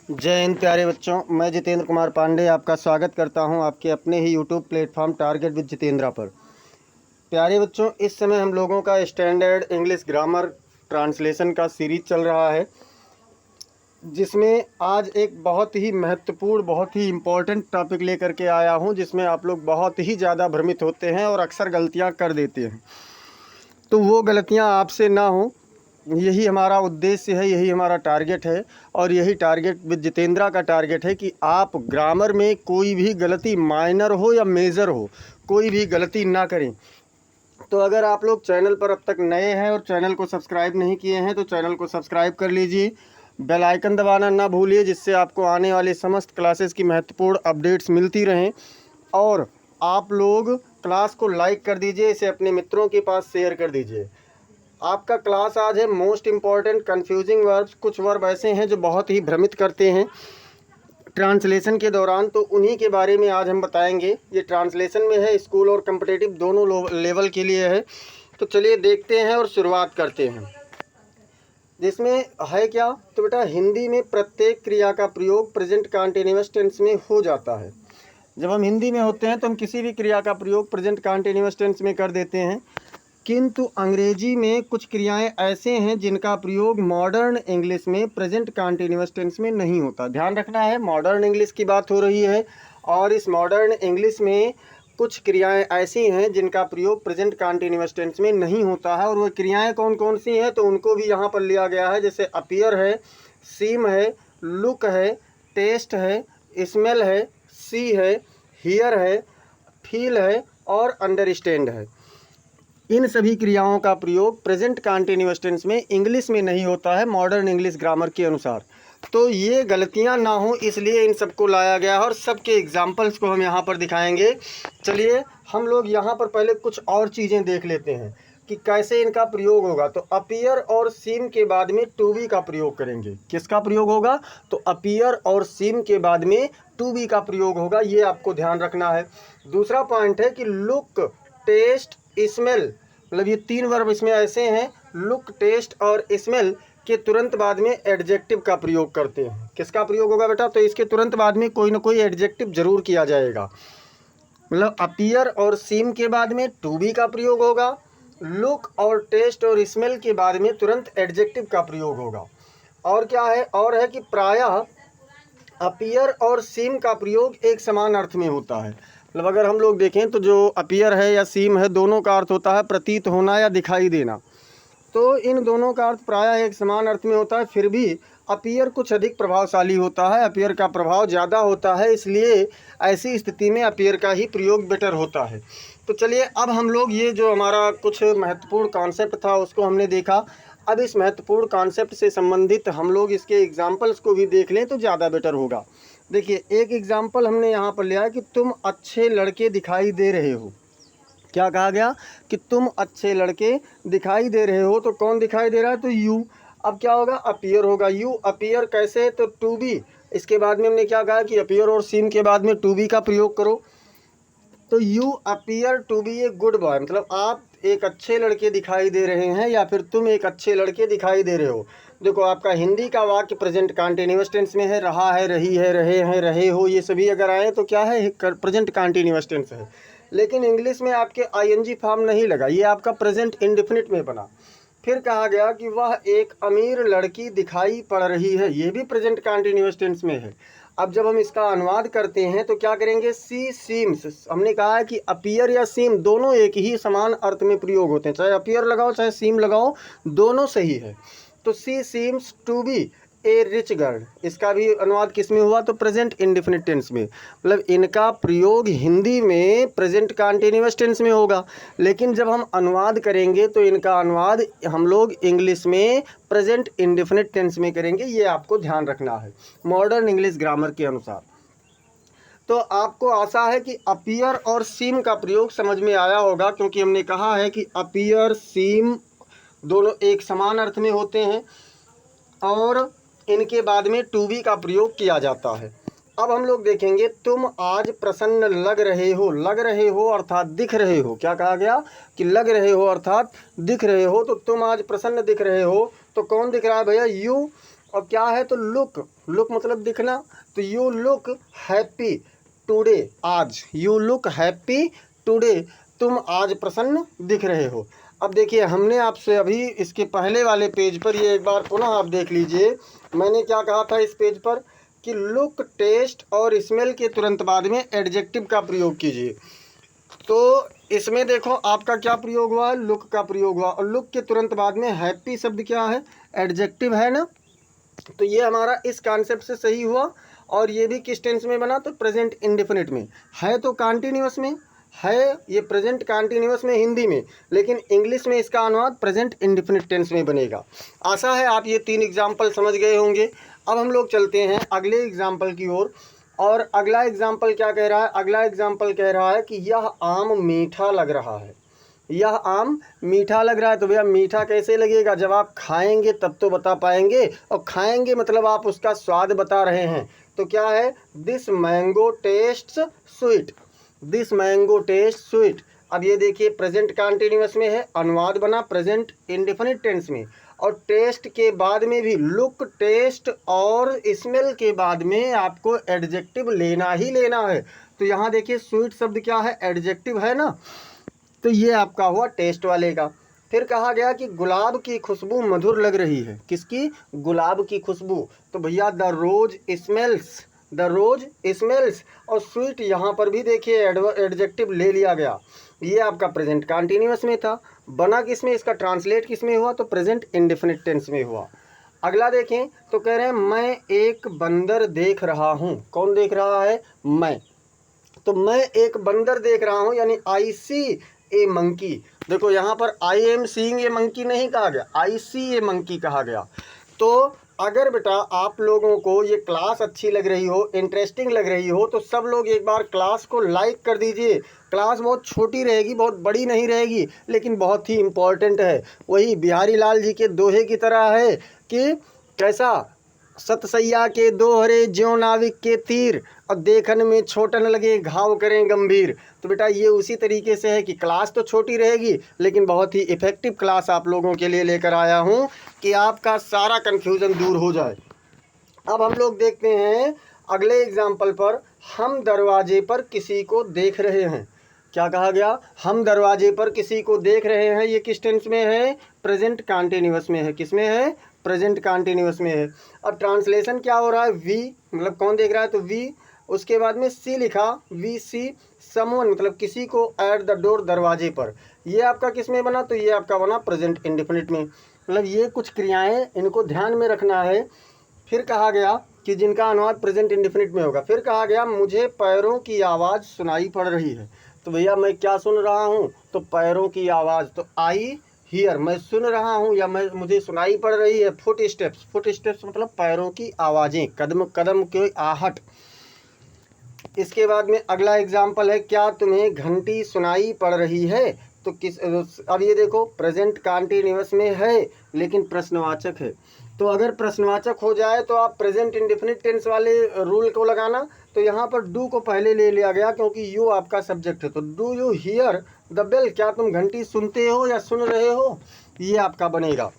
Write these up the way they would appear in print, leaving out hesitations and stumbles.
जय हिंद प्यारे बच्चों, मैं जितेंद्र कुमार पांडे आपका स्वागत करता हूं आपके अपने ही YouTube platform Target with Jitendra पर। प्यारे बच्चों, इस समय हम लोगों का स्टैंडर्ड इंग्लिश ग्रामर ट्रांसलेशन का सीरीज चल रहा है, जिसमें आज एक बहुत ही महत्वपूर्ण, बहुत ही इम्पोर्टेंट टॉपिक लेकर के आया हूं, जिसमें आप लोग बहुत ही ज़्यादा भ्रमित होते हैं और अक्सर गलतियां कर देते हैं। तो वो गलतियां आपसे ना हो, यही हमारा उद्देश्य है, यही हमारा टारगेट है। और यही टारगेट विद जितेंद्रा का टारगेट है कि आप ग्रामर में कोई भी गलती, माइनर हो या मेजर हो, कोई भी गलती ना करें। तो अगर आप लोग चैनल पर अब तक नए हैं और चैनल को सब्सक्राइब नहीं किए हैं तो चैनल को सब्सक्राइब कर लीजिए, बेल आइकन दबाना ना भूलिए, जिससे आपको आने वाली समस्त क्लासेस की महत्वपूर्ण अपडेट्स मिलती रहें। और आप लोग क्लास को लाइक कर दीजिए, इसे अपने मित्रों के पास शेयर कर दीजिए। आपका क्लास आज है मोस्ट इम्पॉर्टेंट कन्फ्यूजिंग वर्ब्स। कुछ वर्ब ऐसे हैं जो बहुत ही भ्रमित करते हैं ट्रांसलेशन के दौरान, तो उन्हीं के बारे में आज हम बताएंगे। ये ट्रांसलेशन में है, स्कूल और कम्पिटिटिव दोनों लेवल के लिए है। तो चलिए देखते हैं और शुरुआत करते हैं। जिसमें है क्या, तो बेटा हिंदी में प्रत्येक क्रिया का प्रयोग प्रेजेंट कंटीन्यूअस टेंस में हो जाता है। जब हम हिंदी में होते हैं तो हम किसी भी क्रिया का प्रयोग प्रेजेंट कंटीन्यूअस टेंस में कर देते हैं, किंतु अंग्रेजी में कुछ क्रियाएं ऐसे हैं जिनका प्रयोग मॉडर्न इंग्लिश में प्रेजेंट कंटीन्यूअस टेंस में नहीं होता। ध्यान रखना है, मॉडर्न इंग्लिश की बात हो रही है, और इस मॉडर्न इंग्लिश में कुछ क्रियाएं ऐसी हैं जिनका प्रयोग प्रेजेंट कंटीन्यूअस टेंस में नहीं होता है। और वो क्रियाएं कौन कौन सी हैं, तो उनको भी यहाँ पर लिया गया है। जैसे अपीयर है, सीम है, लुक है, टेस्ट है, स्मेल है, सी है, हियर है, फील है और अंडरस्टैंड है। इन सभी क्रियाओं का प्रयोग प्रेजेंट कंटीन्यूअस टेंस में इंग्लिश में नहीं होता है, मॉडर्न इंग्लिश ग्रामर के अनुसार। तो ये गलतियां ना हो, इसलिए इन सबको लाया गया है और सबके एग्जाम्पल्स को हम यहाँ पर दिखाएंगे। चलिए हम लोग यहाँ पर पहले कुछ और चीज़ें देख लेते हैं कि कैसे इनका प्रयोग होगा। तो अपीयर और सीम के बाद में टू बी का प्रयोग करेंगे। किसका प्रयोग होगा, तो अपीयर और सीम के बाद में टू बी का प्रयोग होगा, ये आपको ध्यान रखना है। दूसरा पॉइंट है कि लुक, टेस्ट, स्मेल, मतलब ये तीन वर्ब इसमें ऐसे हैं, लुक, टेस्ट और स्मेल के तुरंत बाद में एडजेक्टिव का प्रयोग करते हैं। किसका प्रयोग होगा बेटा, तो इसके तुरंत बाद में कोई ना कोई एडजेक्टिव जरूर किया जाएगा। मतलब अपीयर और सीम के बाद में टू बी का प्रयोग होगा, लुक और टेस्ट और स्मेल के बाद में तुरंत एडजेक्टिव का प्रयोग होगा। और क्या है, और है कि प्रायः अपीयर और सीम का प्रयोग एक समान अर्थ में होता है। मतलब अगर हम लोग देखें तो जो अपीयर है या सीम है, दोनों का अर्थ होता है प्रतीत होना या दिखाई देना। तो इन दोनों का अर्थ प्रायः एक समान अर्थ में होता है, फिर भी अपीयर कुछ अधिक प्रभावशाली होता है, अपीयर का प्रभाव ज़्यादा होता है, इसलिए ऐसी स्थिति में अपीयर का ही प्रयोग बेटर होता है। तो चलिए अब हम लोग ये जो हमारा कुछ महत्वपूर्ण कॉन्सेप्ट था उसको हमने देखा। अब इस महत्वपूर्ण कॉन्सेप्ट से संबंधित हम लोग इसके एग्जाम्पल्स को भी देख लें तो ज़्यादा बेटर होगा। देखिए एक एग्जाम्पल हमने यहाँ पर लिया है कि तुम अच्छे लड़के दिखाई दे रहे हो। क्या कहा गया कि तुम अच्छे लड़के दिखाई दे रहे हो, तो कौन दिखाई दे रहा है, तो यू। अब क्या होगा, अपीयर होगा। यू अपीयर कैसे, तो टू बी। इसके बाद में हमने क्या कहा कि अपीयर और सीम के बाद में टू बी का प्रयोग करो। तो you appear to be a good boy, मतलब आप एक अच्छे लड़के दिखाई दे रहे हैं या फिर तुम एक अच्छे लड़के दिखाई दे रहे हो। देखो आपका हिंदी का वाक्य प्रेजेंट कंटीन्यूअस टेंस में है, रहा है, रही है, रहे हैं, रहे हो, ये सभी अगर आए तो क्या है, प्रेजेंट कंटीन्यूअस टेंस है। लेकिन इंग्लिश में आपके आईएनजी फॉर्म नहीं लगा, ये आपका प्रेजेंट इंडेफिनिट में बना। फिर कहा गया कि वह एक अमीर लड़की दिखाई पड़ रही है, ये भी प्रेजेंट कंटीन्यूअस टेंस में है। अब जब हम इसका अनुवाद करते हैं तो क्या करेंगे, सी सीम्स। हमने कहा है कि अपीयर या सीम दोनों एक ही समान अर्थ में प्रयोग होते हैं, चाहे अपीयर लगाओ चाहे सीम लगाओ, दोनों सही है। तो she seems to be a rich girl, इसका भी अनुवाद किस में हुआ, तो प्रेजेंट इंडेफिनिट टेंस में। मतलब इनका प्रयोग हिंदी में प्रेजेंट कंटीन्यूअस टेंस में होगा, लेकिन जब हम अनुवाद करेंगे तो इनका अनुवाद हम लोग इंग्लिश में प्रेजेंट इंडेफिनिट टेंस में करेंगे, ये आपको ध्यान रखना है मॉडर्न इंग्लिश ग्रामर के अनुसार। तो आपको आशा है कि अपीयर और सीम का प्रयोग समझ में आया होगा, क्योंकि हमने कहा है कि अपीयर सीम दोनों एक समान अर्थ में होते हैं और इनके बाद में टू बी का प्रयोग किया जाता है। अब हम लोग देखेंगे, तुम आज प्रसन्न लग रहे हो। लग रहे हो अर्थात दिख रहे हो। क्या कहा गया कि लग रहे हो अर्थात दिख रहे हो, तो तुम आज प्रसन्न दिख रहे हो, तो कौन दिख रहा है भैया, यू। और क्या है तो लुक, लुक मतलब दिखना, तो यू लुक हैप्पी टुडे, आज यू लुक हैप्पी टुडे, तुम आज प्रसन्न दिख रहे हो। अब देखिए हमने आपसे अभी इसके पहले वाले पेज पर, ये एक बार पुनः आप देख लीजिए, मैंने क्या कहा था इस पेज पर कि लुक, टेस्ट और स्मेल के तुरंत बाद में एडजेक्टिव का प्रयोग कीजिए। तो इसमें देखो आपका क्या प्रयोग हुआ, लुक का प्रयोग हुआ, और लुक के तुरंत बाद में हैप्पी शब्द क्या है, एडजेक्टिव है ना। तो ये हमारा इस कॉन्सेप्ट से सही हुआ। और ये भी किस टेंस में बना, तो प्रेजेंट इंडेफिनिट में है, तो कॉन्टिन्यूअस में है, ये प्रेजेंट कॉन्टिन्यूअस में हिंदी में, लेकिन इंग्लिश में इसका अनुवाद प्रेजेंट इंडेफिनिट टेंस में बनेगा। आशा है आप ये 3 एग्जाम्पल समझ गए होंगे। अब हम लोग चलते हैं अगले एग्जाम्पल की ओर। और अगला एग्जाम्पल क्या कह रहा है, अगला एग्जाम्पल कह रहा है कि यह आम मीठा लग रहा है, यह आम मीठा लग रहा है। तो भैया मीठा कैसे लगेगा, जब आप खाएंगे तब तो बता पाएंगे, और खाएंगे मतलब आप उसका स्वाद बता रहे हैं। तो क्या है, this mango tests sweet, this mango test sweet. अब ये देखिए प्रेजेंट कॉन्टिन्यूअस में है, अनुवाद बना प्रेजेंट इंडेफिनिट टेंस में, और टेस्ट के बाद में भी लुक, टेस्ट और स्मेल के बाद में आपको एडजेक्टिव लेना ही लेना है। तो यहाँ देखिए स्वीट शब्द क्या है, एडजेक्टिव है ना, तो ये आपका हुआ टेस्ट वाले का। फिर कहा गया कि गुलाब की खुशबू मधुर लग रही है, किसकी, गुलाब की खुशबू। तो भैया the rose smells, the rose smells, और स्वीट यहाँ पर भी देखिए एडजेक्टिव ले लिया गया। ये आपका प्रेजेंट कॉन्टिन्यूअस में था, बना किस में, इसका ट्रांसलेट किस में हुआ, तो प्रेजेंट इंडेफिनिट टेंस में हुआ। अगला देखें तो कह रहे हैं मैं एक बंदर देख रहा हूँ, कौन देख रहा है, मैं। तो मैं एक बंदर देख रहा हूँ, यानी आई सी ए मंकी। देखो यहाँ पर I am seeing a monkey नहीं कहा गया, आई सी ए मंकी कहा गया। तो अगर बेटा आप लोगों को ये क्लास अच्छी लग रही हो, इंटरेस्टिंग लग रही हो, तो सब लोग एक बार क्लास को लाइक कर दीजिए। क्लास बहुत छोटी रहेगी, बहुत बड़ी नहीं रहेगी, लेकिन बहुत ही इम्पोर्टेंट है। वही बिहारी लाल जी के दोहे की तरह है कि कैसा, सतसैया के दोहरे ज्यों नाविक के तीर, और देखन में छोटन लगे घाव करें गंभीर। तो बेटा ये उसी तरीके से है कि क्लास तो छोटी रहेगी, लेकिन बहुत ही इफ़ेक्टिव क्लास आप लोगों के लिए लेकर आया हूँ कि आपका सारा कन्फ्यूज़न दूर हो जाए। अब हम लोग देखते हैं अगले एग्जाम्पल पर, हम दरवाजे पर किसी को देख रहे हैं। क्या कहा गया, हम दरवाजे पर किसी को देख रहे हैं, ये किस टेंस में है, प्रेजेंट कॉन्टिन्यूअस में है, किस में है, प्रेजेंट कॉन्टिन्यूअस में है। अब ट्रांसलेशन क्या हो रहा है, वी मतलब कौन देख रहा है, तो वी, उसके बाद में सी लिखा, वी सी समवन मतलब किसी को, एट द डोर दरवाजे पर। ये आपका किस में बना, तो ये आपका बना प्रेजेंट इंडेफिनिट में। मतलब ये कुछ क्रियाएं इनको ध्यान में रखना है। फिर कहा गया कि जिनका अनुवाद प्रेजेंट इंडेफिनिट में होगा। फिर कहा गया मुझे पैरों की आवाज़ सुनाई पड़ रही है। तो भैया मैं क्या सुन रहा हूँ, तो पैरों की आवाज़, तो आई हियर, मैं सुन रहा हूँ या मैं, मुझे सुनाई पड़ रही है फुट स्टेप्स, फुट स्टेप्स मतलब पैरों की आवाज़ें, कदम कदम की आहट। इसके बाद में अगला एग्जाम्पल है, क्या तुम्हें घंटी सुनाई पड़ रही है। तो किस, अब ये देखो प्रेजेंट कॉन्टिन्यूअस में है लेकिन प्रश्नवाचक है। तो अगर प्रश्नवाचक हो जाए तो आप प्रेजेंट इंडेफिनिट टेंस वाले रूल को लगाना। तो यहाँ पर डू को पहले ले लिया गया क्योंकि यू आपका सब्जेक्ट है। तो do you hear the bell, क्या तुम घंटी सुनते हो या सुन रहे हो, ये आपका बनेगा।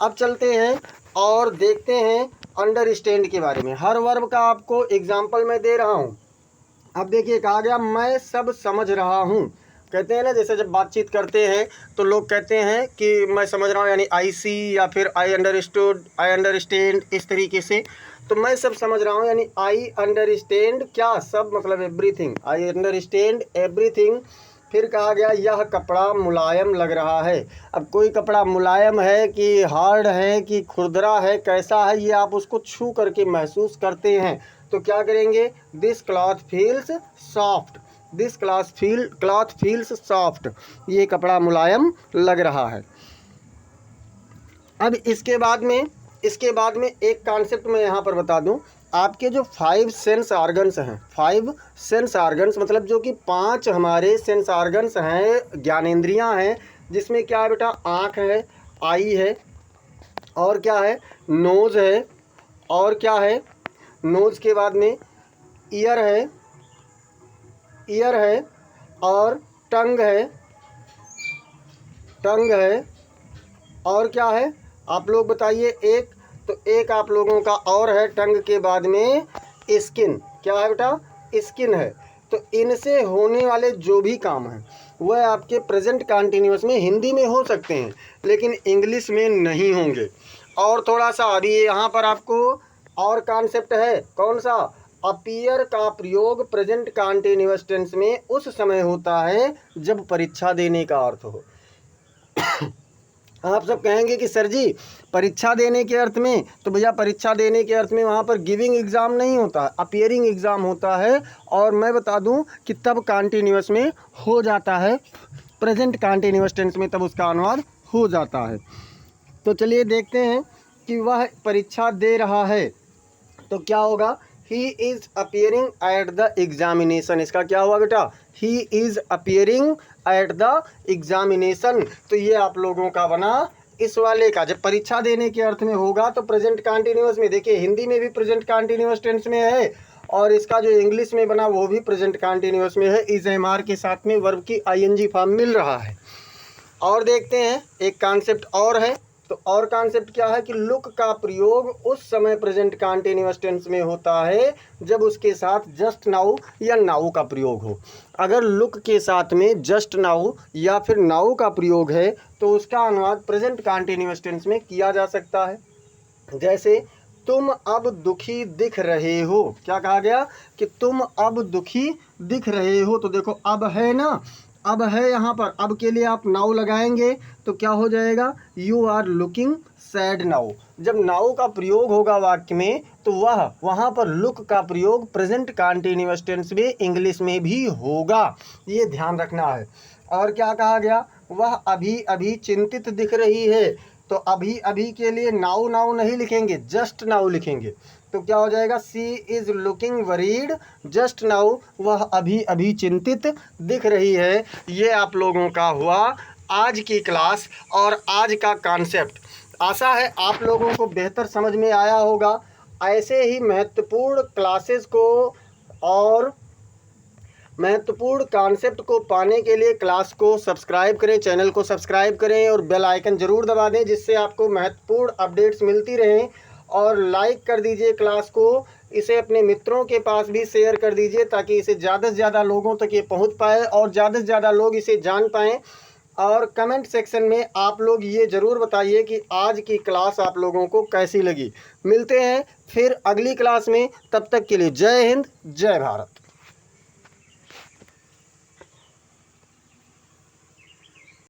अब चलते हैं और देखते हैं अंडरस्टैंड के बारे में। हर वर्ब का आपको एग्जाम्पल मैं दे रहा हूँ। अब देखिए कहा गया मैं सब समझ रहा हूँ। कहते हैं ना, जैसे जब बातचीत करते हैं तो लोग कहते हैं कि मैं समझ रहा हूँ, यानी आई सी या फिर आई अंडरस्टूड, आई अंडरस्टैंड, इस तरीके से। तो मैं सब समझ रहा हूँ यानी आई अंडरस्टैंड, क्या, सब मतलब एवरीथिंग, आई अंडरस्टैंड एवरीथिंग। फिर कहा गया यह कपड़ा मुलायम लग रहा है। अब कोई कपड़ा मुलायम है कि हार्ड है कि खुरदरा है, कैसा है, ये आप उसको छू करके महसूस करते हैं। तो क्या करेंगे, this cloth feels soft, this cloth feels soft, ये कपड़ा मुलायम लग रहा है। अब इसके बाद में एक कॉन्सेप्ट मैं यहाँ पर बता दूँ। आपके जो 5 सेंस ऑर्गन्स हैं, 5 सेंस ऑर्गन्स मतलब जो कि 5 हमारे सेंस ऑर्गन्स हैं, ज्ञानेंद्रियाँ हैं, जिसमें क्या है बेटा, आँख है, आई है, और क्या है, नोज़ है, और क्या है, नोज़ के बाद में ईयर है, और टंग है, और क्या है, आप लोग बताइए एक। तो एक आप लोगों का और है टंग के बाद में स्किन। क्या है बेटा? स्किन है। तो इनसे होने वाले जो भी काम हैं वह आपके प्रेजेंट कंटिन्यूअस में हिंदी में हो सकते हैं लेकिन इंग्लिश में नहीं होंगे। और थोड़ा सा अभी यहाँ पर आपको और कॉन्सेप्ट है, कौन सा? अपीयर का प्रयोग प्रेजेंट कंटिन्यूअस टेंस में उस समय होता है जब परीक्षा देने का अर्थ हो। आप सब कहेंगे कि सर जी परीक्षा देने के अर्थ में, तो भैया परीक्षा देने के अर्थ में वहाँ पर गिविंग एग्ज़ाम नहीं होता, अपीयरिंग एग्ज़ाम होता है। और मैं बता दूं कि तब कंटिन्यूअस में हो जाता है, प्रेजेंट कंटिन्यूअस टेंस में तब उसका अनुवाद हो जाता है। तो चलिए देखते हैं कि वह परीक्षा दे रहा है तो क्या होगा? He is appearing at the examination. इसका क्या हुआ बेटा? He is appearing at the examination. तो ये आप लोगों का बना इस वाले का। जब परीक्षा देने के अर्थ में होगा तो प्रेजेंट कंटिन्यूअस में, देखिए हिंदी में भी प्रेजेंट कंटिन्यूअस टेंस में है और इसका जो इंग्लिश में बना वो भी प्रेजेंट कंटिन्यूअस में है। इज एम आर के साथ में वर्ब की आईएनजी फॉर्म मिल रहा है। और देखते हैं एक कॉन्सेप्ट और है। तो और कॉन्सेप्ट क्या है कि लुक का प्रयोग उस समय प्रेजेंट कंटिन्यूअस टेंस में होता है जब उसके साथ जस्ट नाउ या नाउ का प्रयोग हो। अगर लुक के साथ में जस्ट नाउ या फिर नाउ का प्रयोग है तो उसका अनुवाद प्रेजेंट कंटिन्यूअस टेंस में किया जा सकता है। जैसे तुम अब दुखी दिख रहे हो। क्या कहा गया? कि तुम अब दुखी दिख रहे हो। तो देखो अब है ना, अब है यहाँ पर, अब के लिए आप नाउ लगाएंगे तो क्या हो जाएगा? You are looking sad now. जब नाउ का प्रयोग होगा वाक्य में तो वह वहाँ पर लुक का प्रयोग प्रेजेंट कंटिन्यूअस टेंस में इंग्लिश में भी होगा, ये ध्यान रखना है। और क्या कहा गया? वह अभी अभी चिंतित दिख रही है। तो अभी अभी के लिए नाउ नाउ नहीं लिखेंगे, जस्ट नाउ लिखेंगे। तो क्या हो जाएगा? She is looking worried just now. वह अभी अभी चिंतित दिख रही है। ये आप लोगों का हुआ आज की क्लास और आज का कॉन्सेप्ट। आशा है आप लोगों को बेहतर समझ में आया होगा। ऐसे ही महत्वपूर्ण क्लासेस को और महत्वपूर्ण कॉन्सेप्ट को पाने के लिए क्लास को सब्सक्राइब करें, चैनल को सब्सक्राइब करें और बेल आइकन ज़रूर दबा दें जिससे आपको महत्वपूर्ण अपडेट्स मिलती रहें। और लाइक कर दीजिए क्लास को, इसे अपने मित्रों के पास भी शेयर कर दीजिए ताकि इसे ज़्यादा से ज़्यादा लोगों तक ये पहुंच पाए और ज़्यादा से ज़्यादा लोग इसे जान पाएँ। और कमेंट सेक्शन में आप लोग ये ज़रूर बताइए कि आज की क्लास आप लोगों को कैसी लगी। मिलते हैं फिर अगली क्लास में, तब तक के लिए जय हिंद, जय भारत।